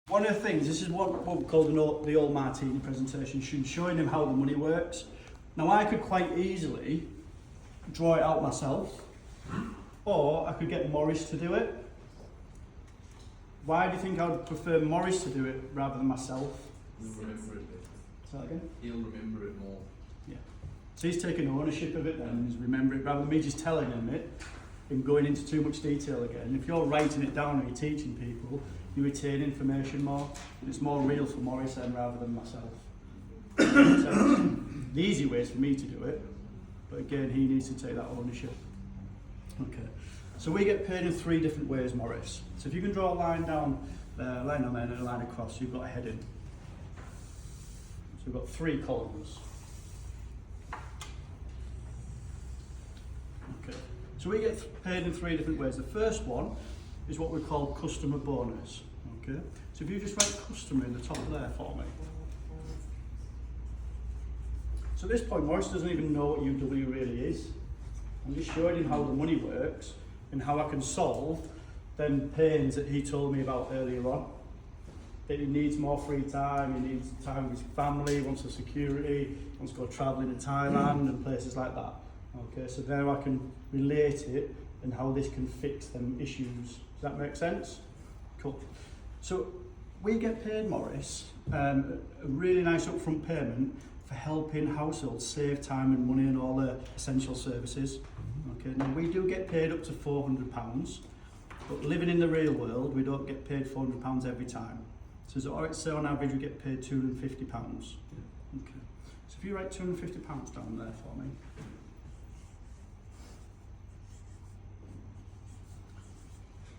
One of the things, this is what we call the old Martini presentation, showing him how the money works. Now I could quite easily draw it out myself, or I could get Maurice to do it. Why do you think I would prefer Maurice to do it rather than myself? He'll remember it better. Say that again? He'll remember it more. Yeah. So he's taking ownership of it then, and he's remembering it rather than me just telling him it and going into too much detail again. If you're writing it down and you're teaching people, you retain information more. It's more real for Maurice then rather than myself. So the easy way is for me to do it, but again, he needs to take that ownership. Okay. So we get paid in 3 different ways, Maurice. So if you can draw a line down there, a line on there and a line across, you've got a heading. So we've got 3 columns. Okay. So we get paid in 3 different ways. The first one is what we call customer bonus. Okay. So if you just write customer in the top there for me. So at this point, Maurice doesn't even know what UW really is. I'm just showing him how the money works and how I can solve them pains that he told me about earlier on. That he needs more free time, he needs time with his family, he wants the security, he wants to go travelling in Thailand and places like that. Okay, so there I can relate it and how this can fix them issues. Does that make sense? Cool. So we get paid, Maurice, a really nice upfront payment for helping households save time and money and all the essential services. Okay, now we do get paid up to £400, but living in the real world, we don't get paid £400 every time. So so on average we get paid £250. Okay, so if you write £250 down there for me.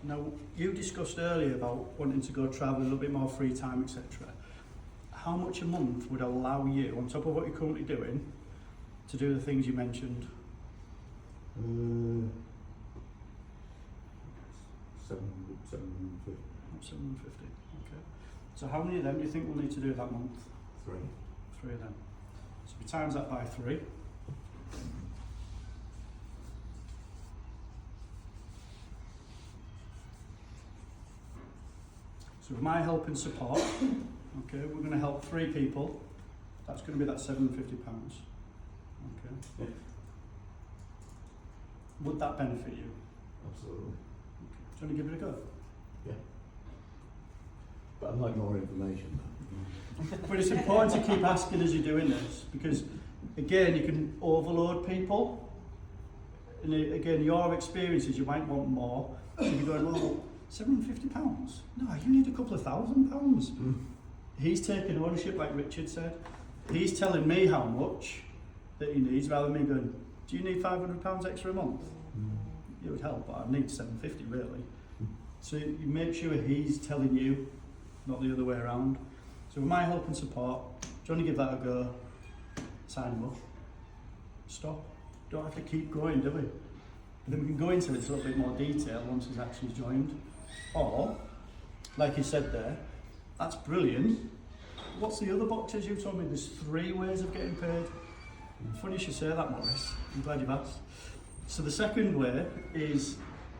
Now, you discussed earlier about wanting to go travel, a little bit more free time, etc. How much a month would allow you, on top of what you're currently doing, to do the things you mentioned? 750. 750, okay. So how many of them do you think we'll need to do that month? 3. 3 of them. So we times that by 3. So with my help and support, okay, we're going to help 3 people. That's going to be that £750. Okay. Yeah. Would that benefit you? Absolutely. Do you want to give it a go? Yeah. But I'd like more information though. But it's important to keep asking as you're doing this, because again, you can overload people. And again, your experiences, you might want more. So you're going, well, £750? No, you need a couple of £1,000. He's taking ownership, like Richard said. He's telling me how much that he needs, rather than me going, do you need £500 extra a month? It would help, but I need £750 really. So you make sure he's telling you, not the other way around. So with my help and support, do you want to give that a go? Sign him up. Stop. Don't have to keep going, do we? But then we can go into this a little bit more detail once he's actually joined. Or, like you said there, that's brilliant. What's the other boxes you told me? There's 3 ways of getting paid. Funny you should say that, Maurice. I'm glad you've asked. So the second way is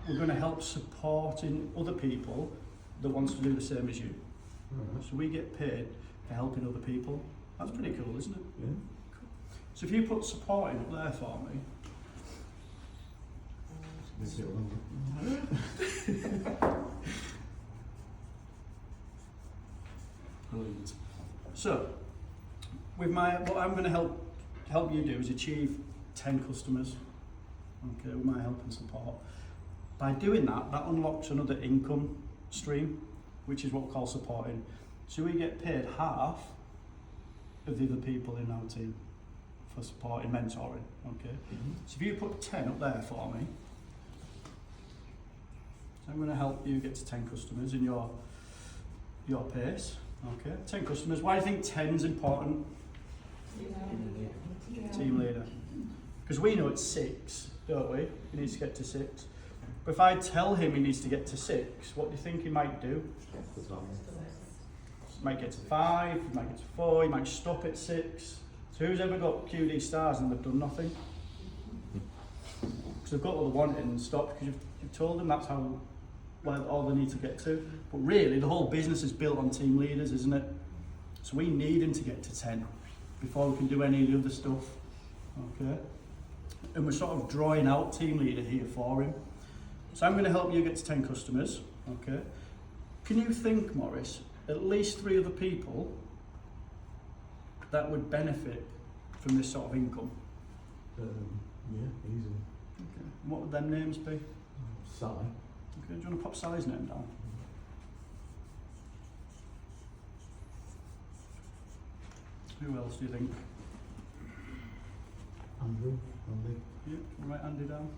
we're going to help supporting other people that wants to do the same as you. So we get paid for helping other people. That's pretty cool, isn't it? Yeah. Cool. So if you put supporting up there for me. Brilliant. So, with what I'm going to help you do is achieve 10 customers. Okay, with my help and support. By doing that unlocks another income stream, which is what we call supporting. So we get paid half of the other people in our team for supporting, mentoring. Okay. So if you put 10 up there for me, so I'm going to help you get to 10 customers in your pace. Okay, 10 customers. Why do you think 10 is important? Team leader. Because we know it's 6, don't we? He needs to get to 6. But if I tell him he needs to get to 6, what do you think he might do? He might get to 5, he might get to 4, he might stop at 6. So who's ever got QD stars and they've done nothing? Because they've got all the wanting and stopped because you've told them that's how where all they need to get to. But really, the whole business is built on team leaders, isn't it? So we need him to get to 10 before we can do any of the other stuff. Okay? And we're sort of drawing out team leader here for him. So I'm going to help you get to 10 customers. Okay? Can you think, Maurice, at least 3 other people that would benefit from this sort of income? Yeah, easily. Okay. And what would them names be? Okay, Sally. do you want to pop Sally's name down? Who else do you think? Andrew. Andy. Yeah, write Andy down.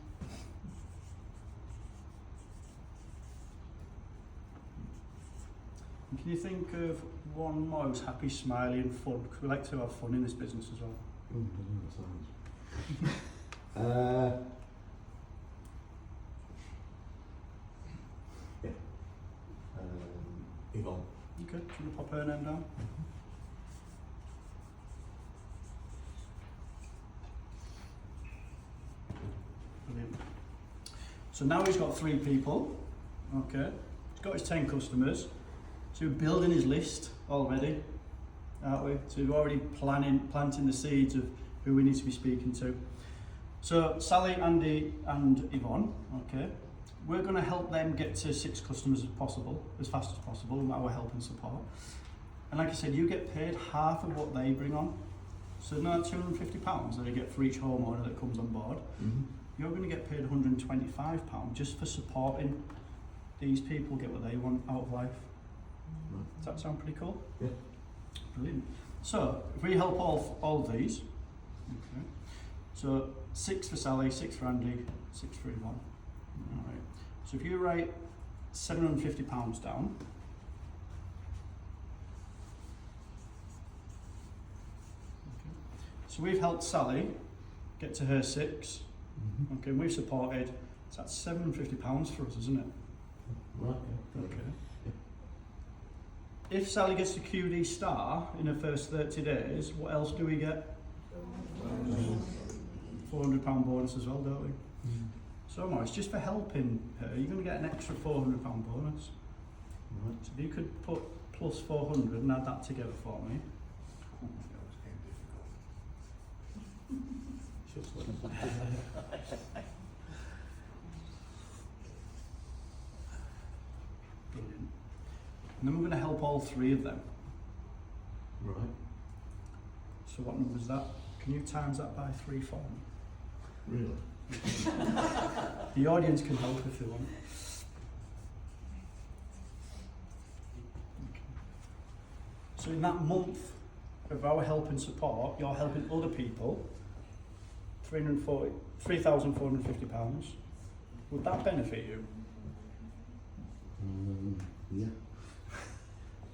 And can you think of one more who's happy, smiley and fun? Because we like to have fun in this business as well. Doesn't that sound? Yeah. Yvonne. Okay, do you want to pop her name down? Brilliant. So now he's got 3 people, okay, he's got his 10 customers, so we're building his list already, aren't we? So we're already planting the seeds of who we need to be speaking to. So Sally, Andy and Yvonne, okay, we're going to help them get to 6 customers as possible, as fast as possible, with our help and support. And like I said, you get paid half of what they bring on. So now £250 that they get for each homeowner that comes on board, you're going to get paid £125 just for supporting these people get what they want out of life. Right. Does that sound pretty cool? Yeah. Brilliant. So if we help all of these, okay, so 6 for Sally, 6 for Andy, 6 for Yvonne. All right. So if you write £750 down, okay. So we've helped Sally get to her 6. Okay, and we've supported, so that's £750 for us, isn't it? Right. Okay. If Sally gets to QD star in her first 30 days, what else do we get? £400 bonus as well, don't we? So Maurice, just for helping her, you're going to get an extra £400 bonus. Right. So if you could put plus 400 and add that together for me. Just Brilliant. And then we're going to help all 3 of them. Right. So what number is that? Can you times that by 3 for me? Really? The audience can help if they want. Okay. So in that month of our help and support, you're helping other people, £3,450. Would that benefit you? Yeah.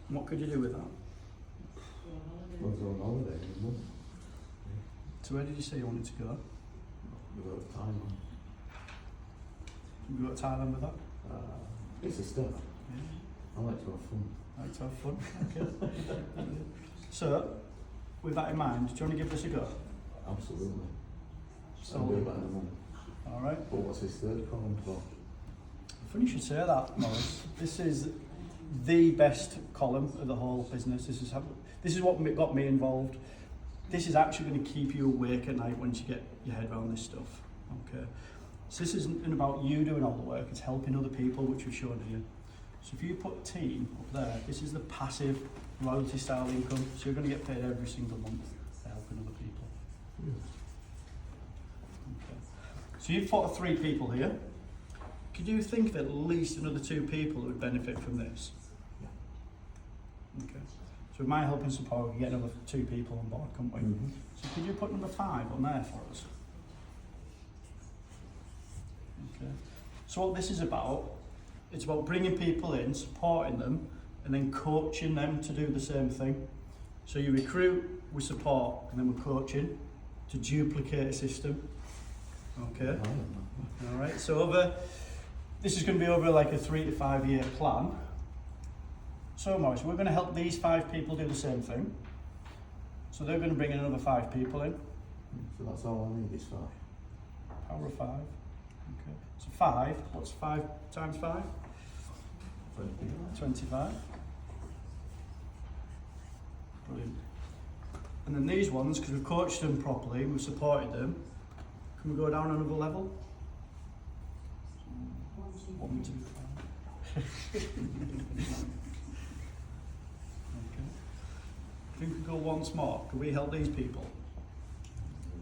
And what could you do with that? I was on holiday in a month. So where did you say you wanted to go? Without time on. You go to Thailand with that? It's a step. Yeah. I like to have fun. Like to have fun. Okay. So, with that in mind, do you want to give this a go? Absolutely. So, I'll do about in a month. all right. But what's his third column for? Funny you should say that, Maurice. This is the best column of the whole business. This is what got me involved. This is actually going to keep you awake at night once you get your head around this stuff. Okay. So this isn't about you doing all the work. It's helping other people, which we've shown here. So if you put team up there, this is the passive royalty style income. So you're going to get paid every single month for helping other people. Okay. So you've put 3 people here. Could you think of at least another 2 people who would benefit from this? Yeah. Okay. So with my help and support, we can get another 2 people on board, can't we? So could you put number 5 on there for us? Okay. So what this is about, it's about bringing people in, supporting them, and then coaching them to do the same thing. So you recruit, we support, and then we're coaching to duplicate a system. Okay. All right. So this is going to be over like a 3 to 5 year plan. So Maurice, we're going to help these 5 people do the same thing. So they're going to bring in another 5 people in. So that's all I need is 5. Power of 5. Okay. So 5, what's 5 times 5? 25. Brilliant. And then these ones, because we've coached them properly, we've supported them, can we go down another level? 1, 2, 5. Okay. If we could go once more, could we help these people?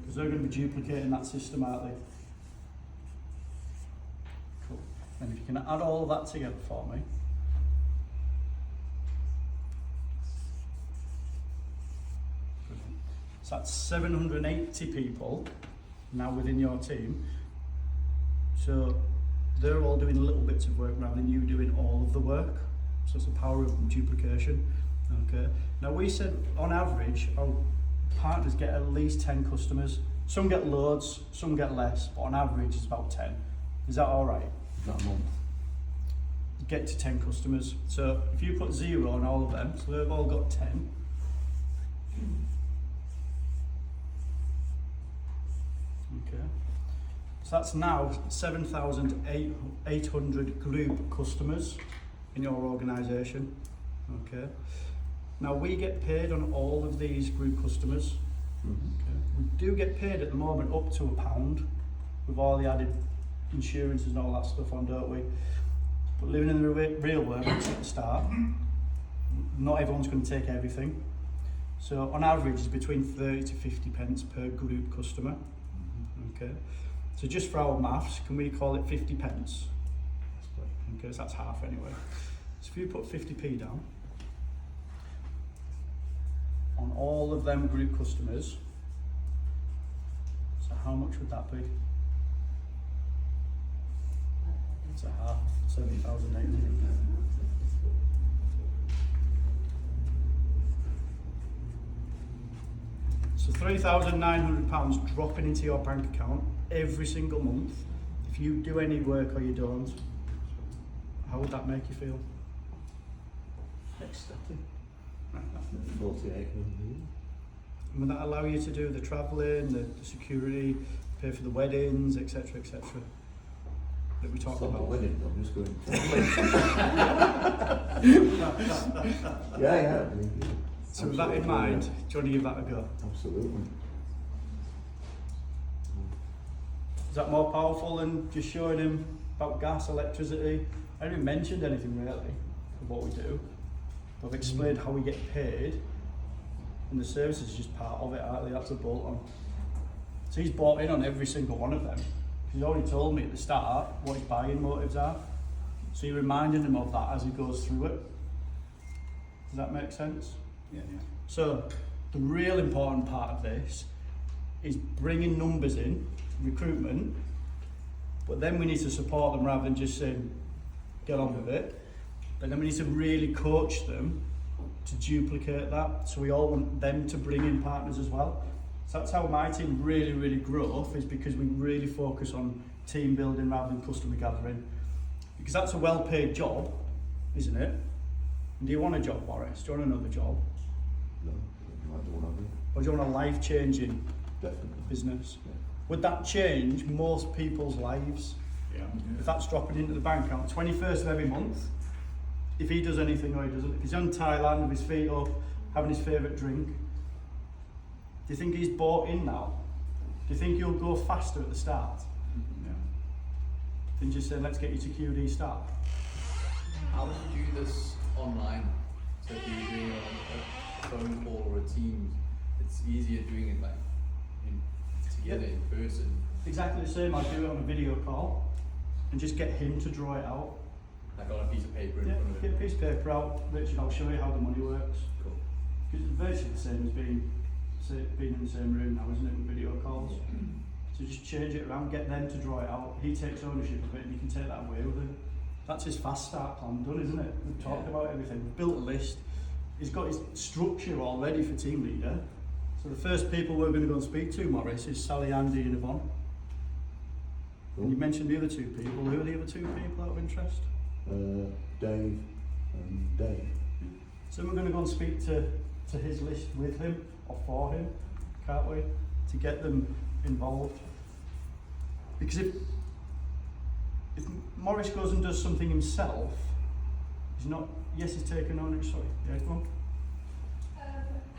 Because they're going to be duplicating that system, aren't they? Cool. And if you can add all of that together for me. Brilliant. So that's 780 people now within your team. So they're all doing little bits of work rather than you doing all of the work. So it's the power of duplication. Okay. Now we said on average our partners get at least 10 customers. Some get loads, some get less, but on average it's about 10. Is that all right? That month. Get to 10 customers. So if you put 0 on all of them, so they've all got 10. Okay. So that's now 7,800 group customers in your organisation. Okay. Now we get paid on all of these group customers. Okay. We do get paid at the moment up to £1 with all the added insurances and all that stuff on, don't we? But living in the real world, it's at the start. Not everyone's going to take everything. So on average, it's between 30 to 50 pence per group customer. Okay. So just for our maths, can we call it 50 pence? Okay, so that's half anyway. So if you put 50p down on all of them group customers, so how much would that be? It's a half, 7,800. So £3,900 dropping into your bank account every single month. If you do any work or you don't, how would that make you feel? Ecstatic. 48. Would that allow you to do the travelling, the security, pay for the weddings, etc., etc., that we talked Stop the about? wedding, I'm just going. Yeah. I mean, yeah. So with that in mind, do you want to give that a go? Absolutely. Is that more powerful than just showing him about gas, electricity? I haven't even mentioned anything really of what we do. I've explained how we get paid, and the service is just part of it, aren't they? That's a bolt on. So he's bought in on every single one of them. He's already told me at the start what his buying motives are. So you're reminding him of that as he goes through it. Does that make sense? Yeah. So the real important part of this is bringing numbers in, recruitment, but then we need to support them rather than just saying, get on with it. But then we need to really coach them to duplicate that. So we all want them to bring in partners as well. So that's how my team really grow, is because we really focus on team building rather than customer gathering. Because that's a well-paid job, isn't it? And do you want a job, Boris? Do you want another job? No, I don't have it. Or do you want a life-changing Definitely. business? Yeah. Would that change most people's lives? Yeah. If that's dropping into the bank account 21st of every month, if he does anything or he doesn't, if he's on Thailand with his feet up, having his favourite drink, do you think he's bought in now? Do you think he'll go faster at the start Yeah. than just saying, let's get you to QD start? How would you do this online? So if you're doing a phone call or a Teams, it's easier doing it like together in person. Exactly the same, I'd do it on a video call and just get him to draw it out. Like on a piece of paper in Yeah, front of get a him. piece of paper out, Richard, I'll show you how the money works. Cool. Because it's virtually the same as being in the same room now, isn't it, with video calls? So just change it around, get them to draw it out. He takes ownership of it and you can take that away with him. That's his fast start plan done, isn't it? We've talked about everything, we've built a list. He's got his structure all ready for team leader. So the first people we're going to go and speak to, Morris, is Sally, Andy and Yvonne. And you mentioned the other two people. Who are the other two people out of interest? Dave and Dave. So we're going to go and speak to his list with him or for him, can't we? To get them involved. Because if Morris goes and does something himself, There's not, yes, it's taken on it, sorry. Yeah, go on.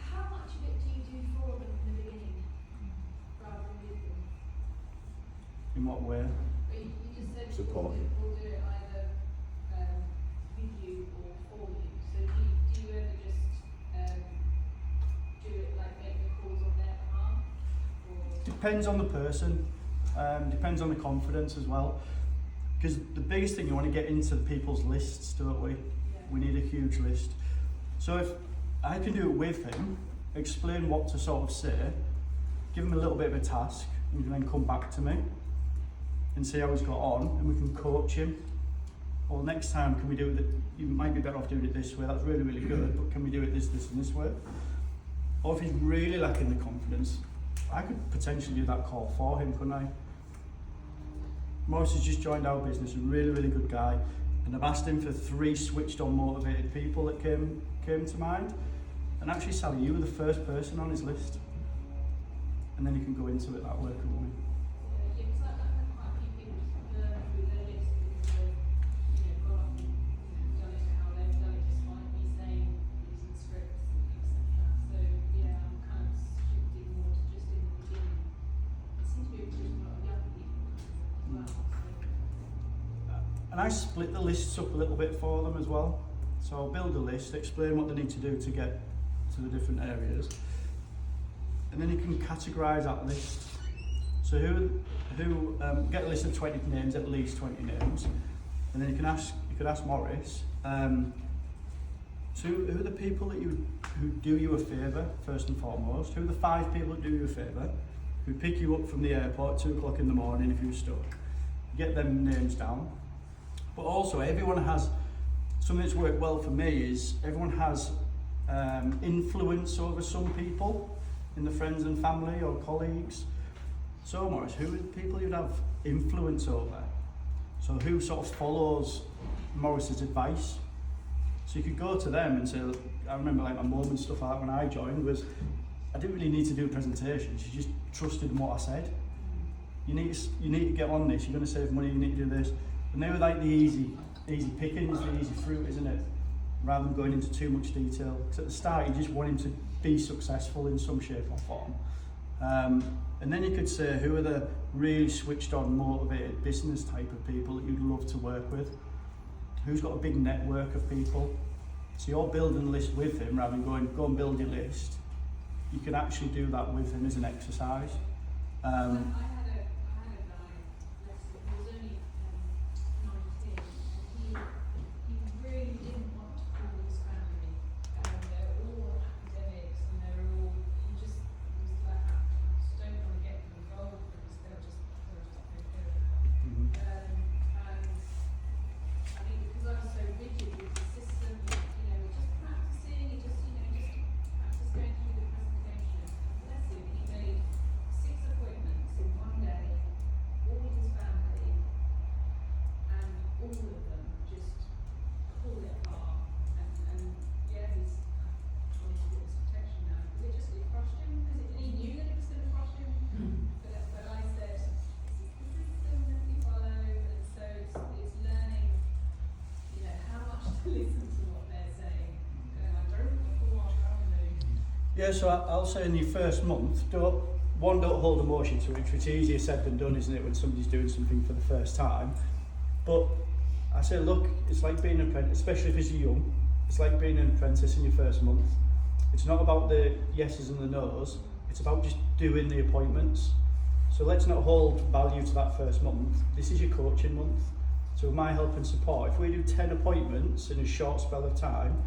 How much of it do you do for them in the beginning, rather than with them? In what way? But you just said Support. people do it either with you or for you. So do you ever just do it like make the calls on their behalf? Or Depends on the person, depends on the confidence as well. Because the biggest thing, you want to get into people's lists, don't we? yeah. We need a huge list. So if I can do it with him, explain what to sort of say, give him a little bit of a task, and he can then come back to me and see how he's got on, and we can coach him. Or next time, can we do it, you might be better off doing it this way, that's really, really good, but can we do it this, and this way? Or if he's really lacking the confidence, I could potentially do that call for him, couldn't I? Morris has just joined our business, a really, really good guy, and I've asked him for 3 switched on motivated people that came to mind, and actually Sally, you were the first person on his list, and then you can go into it that way, couldn't we? Yeah, because I've had quite a few people just learn through their list because they've, gone off and done it how they've done it despite me saying using scripts, etc. So yeah, I'm kind of shifting more to just in the beginning. It seems to be recruiting a lot of young people as well. And I split the lists up a little bit for them as well. So I'll build a list, explain what they need to do to get to the different areas, and then you can categorise that list. So who get a list of 20 names, at least 20 names, and then you could ask Morris. So who are the people that who do you a favour first and foremost? Who are the 5 people that do you a favour? Who pick you up from the airport at 2 o'clock in the morning if you're stuck? Get them names down. But also everyone has, something that's worked well for me is everyone has influence over some people in the friends and family or colleagues. So Morris, who are the people you'd have influence over? So who sort of follows Morris's advice? So you could go to them and say, look, I remember like my mum and stuff like that when I joined was, I didn't really need to do a presentation, she just trusted in what I said. You need to get on this, you're going to save money, you need to do this. And they were like the easy pickings, the easy fruit, isn't it? Rather than going into too much detail. Because at the start, you just want him to be successful in some shape or form. And then you could say, who are the really switched on, motivated business type of people that you'd love to work with? Who's got a big network of people? So you're building a list with him rather than go and build your list. You can actually do that with him as an exercise. I had a guy, bless him, he was only 19, and he really didn't want to call his family. They were all academics, and they were all, he just was like, I just don't want to get them involved because they'll just take over. Mhm. And I think because I was so rigid with the system, just practicing, just practice going through the presentation. Bless him, he made 6 appointments in one day, all with his family, and all of them just pulled it apart. And yeah, he's on his witness protection now. Because it crushed him, because he knew that it was going to crush him. But I said, this is the system that we follow, and so it's learning, how much to listen to what they're saying. Going, I don't know what family. Yeah, so I'll say in your first month, don't hold emotion to it, which is easier said than done, isn't it, when somebody's doing something for the first time. But I say, look, it's like being an apprentice, especially if you're young, it's like being an apprentice in your first month. It's not about the yeses and the nos, it's about just doing the appointments. So let's not hold value to that first month. This is your coaching month. So with my help and support, if we do 10 appointments in a short spell of time,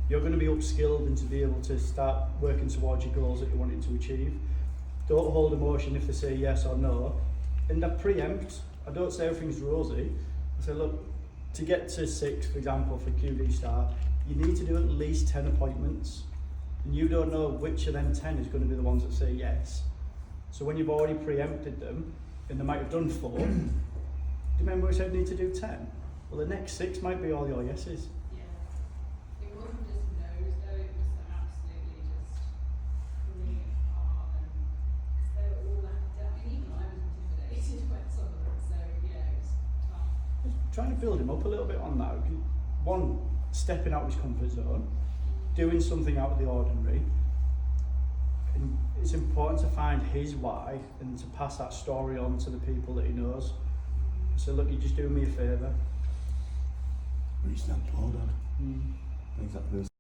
you're going to be upskilled and to be able to start working towards your goals that you're wanting to achieve. Don't hold emotion if they say yes or no. And I preempt, I don't say everything's rosy. I say, look, to get to 6, for example, for QD Star, you need to do at least 10 appointments. And you don't know which of them 10 is going to be the ones that say yes. So when you've already preempted them, and they might have done 4, do you remember we said you need to do 10? Well, the next 6 might be all your yeses. Yeah. It wasn't just no's, though, it was absolutely just pulling it apart, and because they were all academic, and even I was intimidated by some of them, so yeah, it was tough. Just trying to build him up a little bit on that. One, stepping out of his comfort zone, doing something out of the ordinary. And it's important to find his why and to pass that story on to the people that he knows. So look, you're just doing me a favour. Reach that poor dad. Exactly.